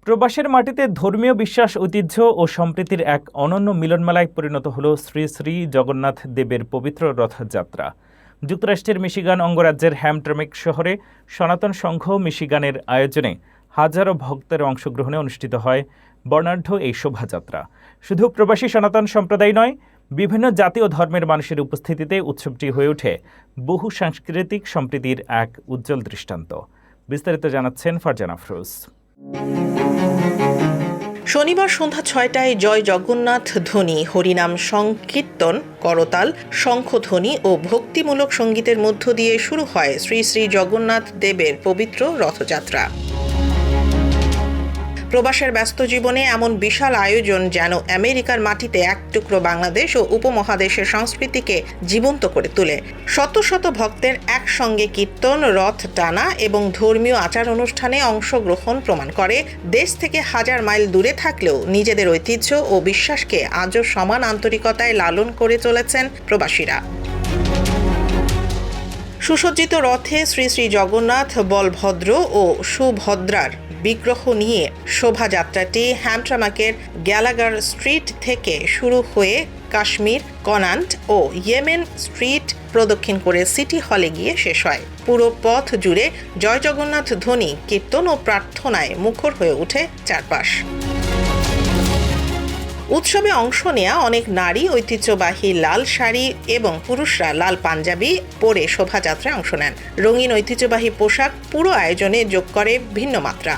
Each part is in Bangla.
প্রবাসের মাটিতে ধর্মীয় বিশ্বাস, ঐতিহ্য ও সম্প্রীতির এক অনন্য মিলনমেলায় পরিণত হল শ্রী শ্রী জগন্নাথ দেবের পবিত্র রথযাত্রা। যুক্তরাষ্ট্রের মিশিগান অঙ্গরাজ্যের হ্যামট্রামিক শহরে সনাতন সংঘ মিশিগানের আয়োজনে হাজারো ভক্তের অংশগ্রহণে অনুষ্ঠিত হয় বর্ণাঢ্য এই শোভাযাত্রা। শুধু প্রবাসী সনাতন সম্প্রদায় নয়, বিভিন্ন জাতি ও ধর্মের মানুষের উপস্থিতিতে উৎসবটি হয়ে ওঠে বহু সাংস্কৃতিক সম্প্রীতির এক উজ্জ্বল দৃষ্টান্ত। বিস্তারিত জানাচ্ছেন ফারজানা আফরোজ। শনিবার সন্ধ্যা ৬টায় জয় জগন্নাথ ধ্বনি, হরিনাম সংকীর্তন, করতাল, শঙ্খধ্বনি ও ভক্তিমূলক সঙ্গীতের মধ্য দিয়ে শুরু হয় শ্রী শ্রী জগন্নাথ দেবের পবিত্র রথযাত্রা। প্রবাসের ব্যস্ত জীবনে এমন বিশাল আয়োজন যেন আমেরিকার মাটিতে এক টুকরো বাংলাদেশ ও উপমহাদেশের সংস্কৃতিকে জীবন্ত করে তোলে। শত শত ভক্তের একসঙ্গে কীর্তন, রথ টানা এবং ধর্মীয় আচার অনুষ্ঠানে অংশগ্রহণ প্রমাণ করে দেশ থেকে হাজার মাইল দূরে থাকলেও নিজেদের ঐতিহ্য ও বিশ্বাসকে আজও সমান আন্তরিকতায় লালন করে চলেছেন প্রবাসীরা। সুসজ্জিত রথে শ্রী শ্রী জগন্নাথ, বলভদ্র ও সুভদ্রার বিগ্রহ নিয়ে শোভাযাত্রাটি হ্যামট্রামাকের গ্যালাগার স্ট্রিট থেকে শুরু হয়ে কাশ্মীর, কনান্ট ও ইয়েমেন স্ট্রিট প্রদক্ষিণ করে সিটি হলে গিয়ে শেষ হয়। পুরো পথ জুড়ে জয় জগন্নাথ ধ্বনি, কীর্তন ও প্রার্থনায় মুখর হয়ে ওঠে চারপাশ। উৎসবে অংশ নেয়া অনেক নারী ঐতিহ্যবাহী লাল শাড়ি এবং পুরুষরা লাল পাঞ্জাবি পরে শোভাযাত্রায় অংশ নেন। রঙিন ঐতিহ্যবাহী পোশাক পুরো আয়োজনে যোগ করে ভিন্ন মাত্রা।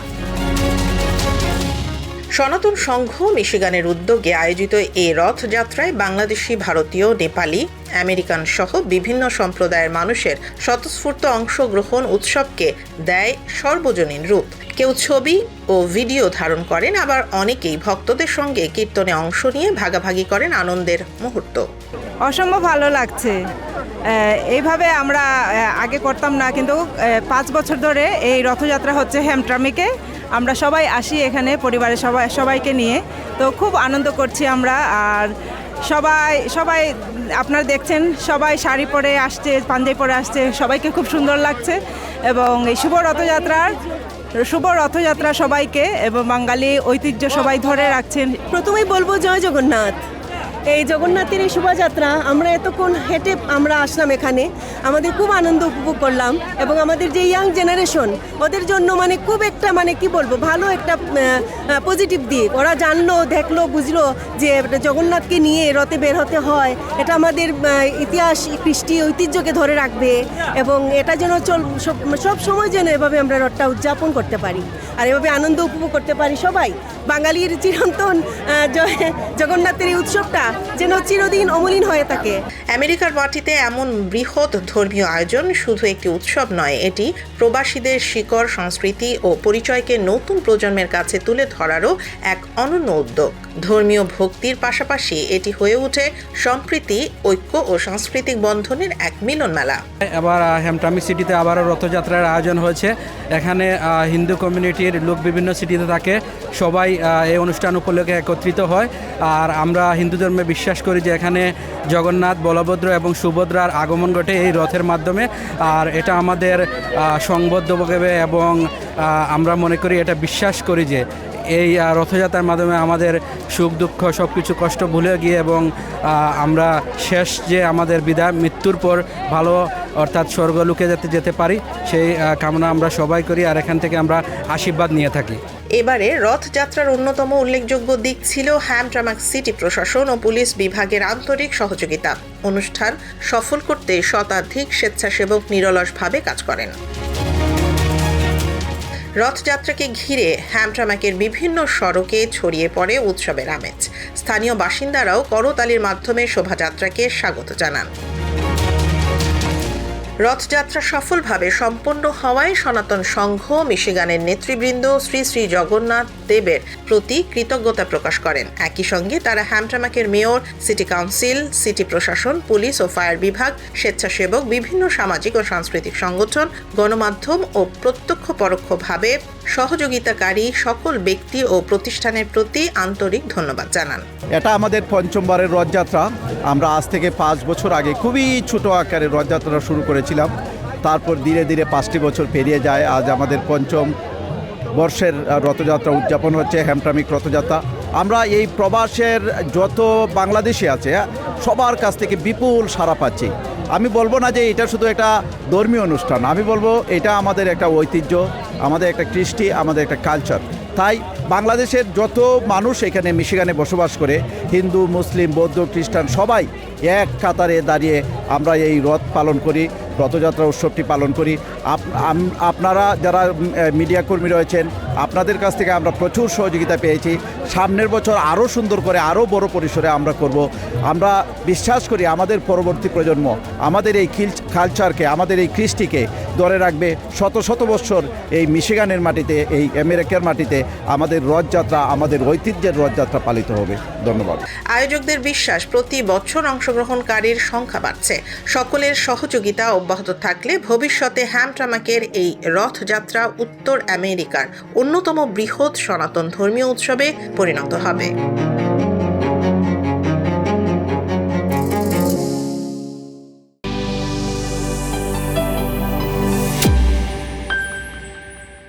সনাতন সংঘ মিশিগানের উদ্যোগে আয়োজিত এই রথযাত্রায় বাংলাদেশি, ভারতীয়, নেপালি, আমেরিকান সহ বিভিন্ন সম্প্রদায়ের মানুষের স্বতঃস্ফূর্ত অংশগ্রহণ উৎসবকে দেয় সর্বজনীন রূপ। কেউ ছবি ও ভিডিও ধারণ করেন, আবার অনেকেই ভক্তদের সঙ্গে কীর্তনে অংশ নিয়ে ভাগাভাগি করেন আনন্দের মুহূর্ত। অসম্ভব ভালো লাগছে। এইভাবে আমরা আগে করতাম না, কিন্তু 5 বছর ধরে এই রথযাত্রা হচ্ছে হ্যামট্রামিকে। আমরা সবাই আসি এখানে পরিবারের সবাইকে নিয়ে, তো খুব আনন্দ করছি আমরা। আর সবাই আপনারা দেখছেন, সবাই শাড়ি পরে আসছে, পাঞ্জাবি পরে আসছে, সবাইকে খুব সুন্দর লাগছে। এবং এই শুভ রথযাত্রা সবাইকে এবং বাঙালি ঐতিহ্য সবাই ধরে রাখছেন। প্রথমেই বলবো জয় জগন্নাথ। এই জগন্নাথের এই শোভাযাত্রা আমরা এতক্ষণ হেঁটে আমরা আসলাম এখানে, আমাদের খুব আনন্দ উপভোগ করলাম। এবং আমাদের যে ইয়াং জেনারেশন, ওদের জন্য খুব একটা কি বলবো, ভালো একটা পজিটিভ দিক। ওরা জানলো, দেখলো, বুঝলো যে জগন্নাথকে নিয়ে রথে বের হতে হয়। এটা আমাদের ইতিহাস, কৃষ্টি ঐতিহ্যকে ধরে রাখবে এবং এটা যেন সব সময় যেন এভাবে আমরা রথটা উদযাপন করতে পারি আর এভাবে আনন্দ উপভোগ করতে পারি সবাই। বাঙালির চিরন্তন জগন্নাথের এই উৎসবটা যেন চিরদিন অমলিন হয়ে থাকে। আমেরিকার মাটিতে এমন বৃহৎ ধর্মীয় আয়োজন শুধু একটি উৎসব নয়, এটি প্রবাসীদের শিকড়, সংস্কৃতি ও পরিচয়কে নতুন প্রজন্মের কাছে তুলে ধরারও এক অনন্য উদ্যোগ। ধর্মীয় ভক্তির পাশাপাশি এটি হয়ে ওঠে সম্প্রীতি, ঐক্য ও সাংস্কৃতিক বন্ধনের এক মিলন মেলা। এবার হ্যামট্রামিক সিটিতে আবারও রথযাত্রার আয়োজন হয়েছে। এখানে হিন্দু কমিউনিটির লোক বিভিন্ন সিটিতে থাকে, সবাই এই অনুষ্ঠান উপলক্ষে একত্রিত হয়। আর আমরা হিন্দু ধর্মে বিশ্বাস করি যে এখানে জগন্নাথ, বলভদ্র এবং সুভদ্রার আগমন ঘটে এই রথের মাধ্যমে। আর এটা আমাদের সংবদ্ধভাবে এবং আমরা মনে করি, এটা বিশ্বাস করি যে এই রথযাত্রার মাধ্যমে আমাদের সুখ দুঃখ সব কিছু কষ্ট ভুলে গিয়ে এবং আমরা শেষ যে আমাদের বিদায়, মৃত্যুর পর ভালো অর্থাৎ স্বর্গলোকে যেতে পারি, সেই কামনা আমরা সবাই করি। আর এখান থেকে আমরা আশীর্বাদ নিয়ে থাকি। এবারে রথযাত্রার অন্যতম উল্লেখযোগ্য দিক ছিল হ্যামট্রামিক সিটি প্রশাসন ও পুলিশ বিভাগের আন্তরিক সহযোগিতা। অনুষ্ঠান সফল করতে শতাধিক স্বেচ্ছাসেবক নিরলসভাবে কাজ করেন। রথযাত্রাকে ঘিরে হ্যামট্রামিকের বিভিন্ন সড়কে ছড়িয়ে পড়ে উৎসবের আমেজ। স্থানীয় বাসিন্দারাও করতালির মাধ্যমে শোভাযাত্রাকে স্বাগত জানান। রথযাত্রা সফলভাবে সম্পন্ন হওয়ায় সনাতন সংঘ মিশিগানের নেতৃবৃন্দ শ্রী শ্রী জগন্নাথ দেবের প্রতি কৃতজ্ঞতা প্রকাশ করেন। একই সঙ্গে তারা হ্যামট্রামিকের মেয়র, সিটি কাউন্সিল, সিটি প্রশাসন, পুলিশ ও ফায়ার বিভাগ, স্বেচ্ছাসেবক, বিভিন্ন সামাজিক ও সাংস্কৃতিক সংগঠন, গণমাধ্যম ও প্রত্যক্ষ পরোক্ষভাবে সহযোগিতাকারী সকল ব্যক্তি ও প্রতিষ্ঠানের প্রতি আন্তরিক ধন্যবাদ জানান। এটা আমাদের পঞ্চমবারের রথযাত্রা। আমরা আজ থেকে 5 বছর আগে খুবই ছোট আকারে রথযাত্রা শুরু করেছিলাম। তারপর ধীরে ধীরে 5টি বছর পেরিয়ে যায়, আজ আমাদের পঞ্চম বর্ষের রথযাত্রা উদযাপন হচ্ছে, হ্যামট্রামিক রথযাত্রা। আমরা এই প্রবাসের যত বাংলাদেশি আছে সবার কাছ থেকে বিপুল সাড়া পাচ্ছি। আমি বলবো না যে এটা শুধু একটা ধর্মীয় অনুষ্ঠান, আমি বলবো এটা আমাদের একটা ঐতিহ্য, আমাদের একটা কৃষ্টি, আমাদের একটা কালচার। তাই বাংলাদেশের যত মানুষ এখানে মিশিগানে বসবাস করে, হিন্দু, মুসলিম, বৌদ্ধ, খ্রিস্টান সবাই এক কাতারে দাঁড়িয়ে আমরা এই রথ পালন করি, রথযাত্রা উৎসবটি পালন করি। আপনারা যারা মিডিয়া কর্মী রয়েছেন, আপনাদের কাছ থেকে আমরা প্রচুর সহযোগিতা পেয়েছি। সামনের বছর আরও সুন্দর করে, আরও বড় পরিসরে আমরা করব। আমরা বিশ্বাস করি আমাদের পরবর্তী প্রজন্ম আমাদের এই কালচারকে, আমাদের এই কৃষ্টিকে ধরে রাখবে। শত শত বছর এই মিশিগানের মাটিতে, এই আমেরিকার মাটিতে আমাদের রথযাত্রা, আমাদের ঐতিহ্যের রথযাত্রা পালিত হবে। ধন্যবাদ। আয়োজকদের বিশ্বাস, প্রতি বছর অংশগ্রহণকারীর সংখ্যা বাড়ছে। সকলের সহযোগিতা অব্যাহত থাকলে ভবিষ্যতে হ্যামট্রামাকের এই রথযাত্রা উত্তর আমেরিকার অন্যতম বৃহৎ সনাতন ধর্মীয় উৎসবে পরিণত হবে।